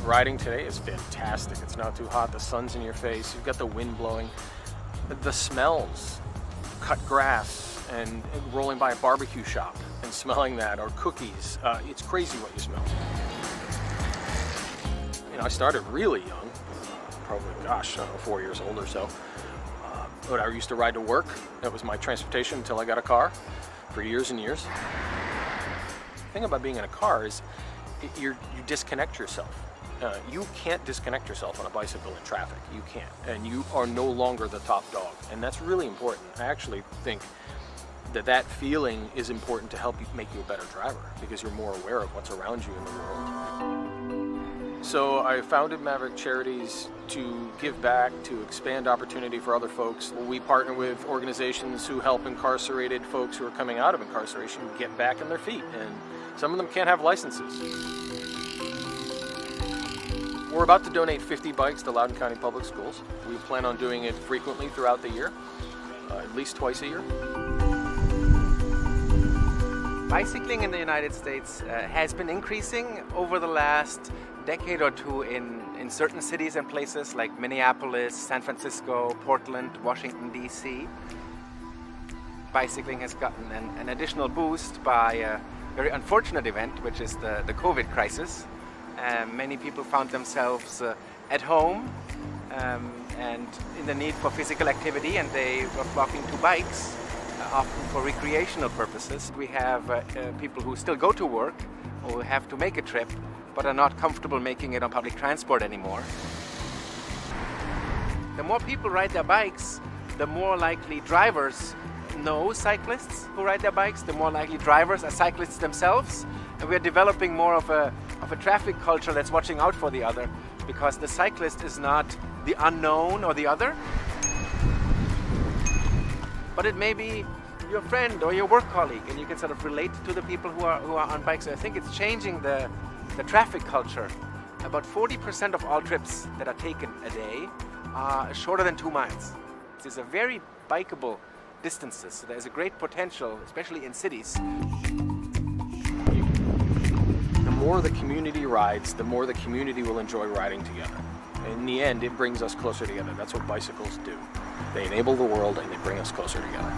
Riding today is fantastic. It's not too hot, the sun's in your face, you've got the wind blowing. The smells, cut grass and rolling by a barbecue shop and smelling that, or cookies. It's crazy what you smell. You know, I started really young, probably, gosh, I don't know, 4 years old or so. But I used to ride to work. That was my transportation until I got a car for years and years. The thing about being in a car is you disconnect yourself. You can't disconnect yourself on a bicycle in traffic. You can't. And you are no longer the top dog. And that's really important. I actually think that feeling is important to help you make you a better driver, because you're more aware of what's around you in the world. So I founded Maverick Charities to give back, to expand opportunity for other folks. We partner with organizations who help incarcerated folks who are coming out of incarceration get back on their feet. And some of them can't have licenses. We're about to donate 50 bikes to Loudoun County Public Schools. We plan on doing it frequently throughout the year, at least twice a year. Bicycling in the United States has been increasing over the last decade or two in certain cities and places like Minneapolis, San Francisco, Portland, Washington, D.C. Bicycling has gotten an additional boost by a very unfortunate event, which is the COVID crisis. Many people found themselves at home and in the need for physical activity, and they were flocking to bikes, often for recreational purposes. We have people who still go to work or who have to make a trip but are not comfortable making it on public transport anymore. The more people ride their bikes, the more likely drivers know cyclists who ride their bikes, the more likely drivers are cyclists themselves. And we're developing more of a traffic culture that's watching out for the other, because the cyclist is not the unknown or the other, but it may be your friend or your work colleague, and you can sort of relate to the people who are on bikes. So I think it's changing the traffic culture. About 40% of all trips that are taken a day are shorter than 2 miles. These are very bikeable distances, so there's a great potential, especially in cities. The more the community rides, the more the community will enjoy riding together. In the end, it brings us closer together. That's what bicycles do. They enable the world and they bring us closer together.